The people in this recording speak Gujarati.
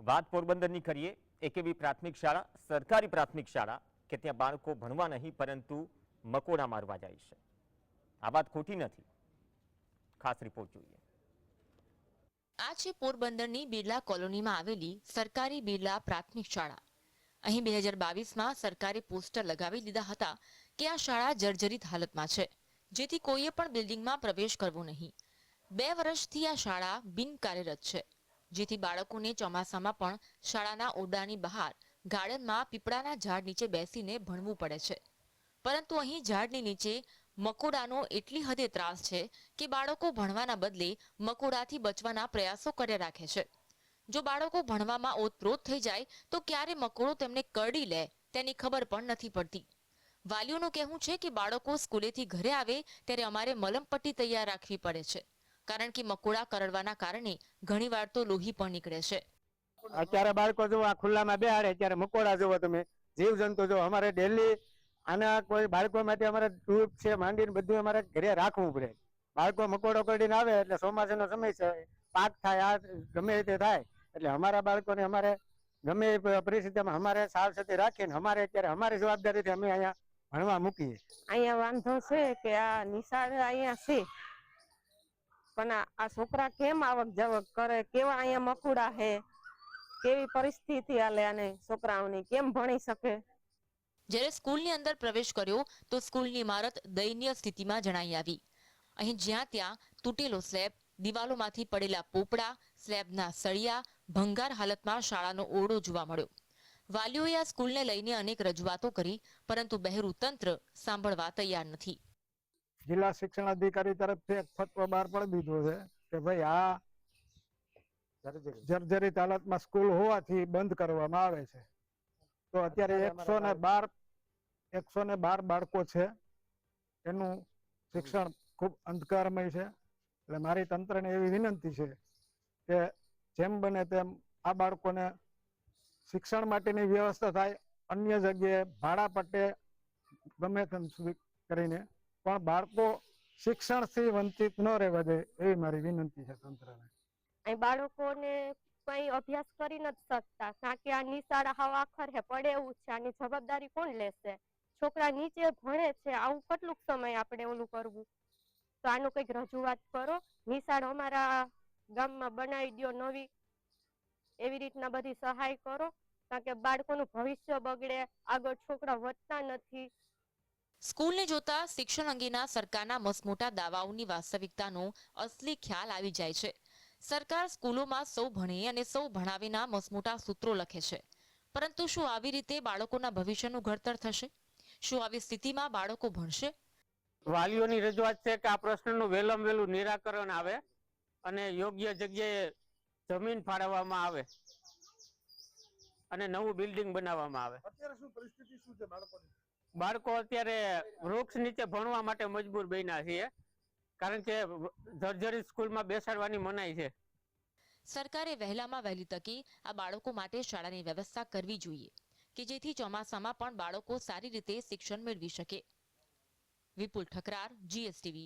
વાત પોરબંદરની કરીએ। એક એવી પ્રાથમિક શાળા, સરકારી પ્રાથમિક શાળા કે ત્યાં બાળકો ભણવા નહીં પરંતુ મકોડા મારવા જાય છે। આ વાત ખોટી નથી। ખાસ રિપોર્ટ જોઈએ। આ છે પોરબંદરની બિરલા કોલોનીમાં આવેલી સરકારી બિરલા પ્રાથમિક શાળા। અહીં 2022માં સરકારે પોસ્ટર લગાવી દીધા હતા કે આ શાળા જર્જરિત હાલતમાં છે, જેથી કોઈએ પણ બિલ્ડિંગમાં પ્રવેશ કરવો નહીં। 2 વર્ષથી આ શાળા બિનકાર્યરત છે, જેથી બાળકોને ચોમાસામાં પણ શાળાના ઓરડાની બહાર ગાર્ડનમાં પીપળાના ઝાડ નીચે બેસીને ભણવું પડે છે। પરંતુ અહીં ઝાડની નીચે મકોડાનો એટલી હદે ત્રાસ છે કે બાળકો ભણવાના બદલે મકોડાથી બચવાના પ્રયાસો કર્યા રાખે છે। જો બાળકો ભણવામાં ઓતપ્રોત થઈ જાય તો ક્યારે મકોડો તેમને કરડી લે તેની ખબર પણ નથી પડતી। વાલીઓનું કહેવું છે કે બાળકો સ્કૂલેથી ઘરે આવે ત્યારે અમારે મલમપટ્ટી તૈયાર રાખવી પડે છે, કારણ કે મકોડા કરડવાના કારણે ઘણીવાર તો લોહી પણ નીકળે છે। અત્યારે બાળકો જો આ ખુલ્લામાં બેહાડે ત્યારે મકોડા જોવો તમે, જીવજંતુ જો અમારે ડેલી આના કોઈ બાળકો માટે અમારે ધૂપ છે માંડીને બધું અમારે ઘરે રાખવું પડે। બાળકો મકોડો કરીને આવે એટલે ચોમાસાનો સમય છે, પાક થાય, આ ગમે તે થાય એટલે અમારા બાળકોને અમારે ગમે એ પરિસ્થિતિમાં અમારે સાવચેતી રાખીને અમારે અત્યારે અમારી જવાબદારીથી અમે અહીંયા ભણવા મૂકીએ। અહીંયા વાંધો છે કે આ નિશાળ અહીંયા છે, પણ આ છોકરા કેમ આવક જાવક કરે, કેવા અહીંયા મકોડા હે, કેવી પરિસ્થિતિ હાલે અને છોકરાઓની, કેમ ભણી શકે। જ્યારે સ્કૂલની અંદર પ્રવેશ કર્યો તો સ્કૂલની ઇમારત દયનીય સ્થિતિમાં જણાઈ આવી। અહીં જ્યાં ત્યાં તૂટેલો સ્લેબ, દિવાલોમાંથી પડેલા પોપડા, સ્લેબના સળિયા, ભંગાર હાલતમાં શાળાનો ઓરડો જોવા મળ્યો। વાલીઓએ આ સ્કૂલને લઈને અનેક રજૂઆતો કરી, પરંતુ બહેરું તંત્ર સાંભળવા તૈયાર નથી। જિલ્લા શિક્ષણ અધિકારી તરફથી એક ફતવો બહાર પડી દીધો છે કે ભાઈ આ જર્જરિત હાલતમાં સ્કૂલ હોવાથી બંધ કરવામાં આવે છે। તો અત્યારે 112 બાળકો છે, એનું શિક્ષણ ખૂબ અંધકારમય છે। એટલે મારી તંત્રને એવી વિનંતી છે કે જેમ બને તેમ આ બાળકોને શિક્ષણ માટેની વ્યવસ્થા થાય, અન્ય જગ્યાએ ભાડા પટ્ટે ગમે તેમ કરીને પણ બાળકો શિક્ષણથી વંચિત ન રહેવા દે એવી મારી વિનંતી છે તંત્રને। અહીં બાળકોને કઈ અભ્યાસ કરી નથી શકતા, કારણ કે આ નિશાળા હાવ આખરે પડે એવું છે। આની જવાબદારી કોણ લેશે? છોકરા નીચે ભણે છે, આવું કેટલુંક સમય આપણે ઓલું કરવું? તો આનું કંઈક રજૂઆત કરો, નિશાળ અમારા ગામમાં બનાવી દો નવી, એવી રીતના બધી સહાય કરો, કારણ કે બાળકોનું ભવિષ્ય બગડે, આગળ છોકરા વધતા નથી। સ્કૂલને જોતા શિક્ષણ અંગેના સરકારના મસમોટા દાવાઓની વાસ્તવિકતાનો અસલી ખ્યાલ આવી જાય છે। સરકાર સ્કૂલોમાં સૌ ભણે અને સૌ ભણાવેના મસમોટા સૂત્રો લખે છે, પરંતુ શું આવી રીતે બાળકોના ભવિષ્યનું ઘડતર થશે? શું આવી સ્થિતિમાં બાળકો ભણશે? વાલીઓની રજૂઆત છે કે આ પ્રશ્નનું વહેલામાં વહેલું નિરાકરણ આવે અને યોગ્ય જગ્યાએ જમીન ફાળવવામાં આવે અને નવું બિલ્ડિંગ બનાવવામાં આવે। અત્યારે શું પરિસ્થિતિ શું છે બાળકોની? બાળકો અત્યારે વૃક્ષ નીચે ભણવા માટે મજબૂર બન્યા છીએ, કારણ કે જર્જરિત સ્કૂલમાં બેસાડવાની મનાઈ છે। સરકારે વહેલામાં વહેલી તકે આ બાળકો માટે શાળાની વ્યવસ્થા કરવી જોઈએ કે જેથી ચોમાસામાં પણ બાળકો સારી રીતે શિક્ષણ મેળવી શકે। વિપુલ ઠકરાર, GSTV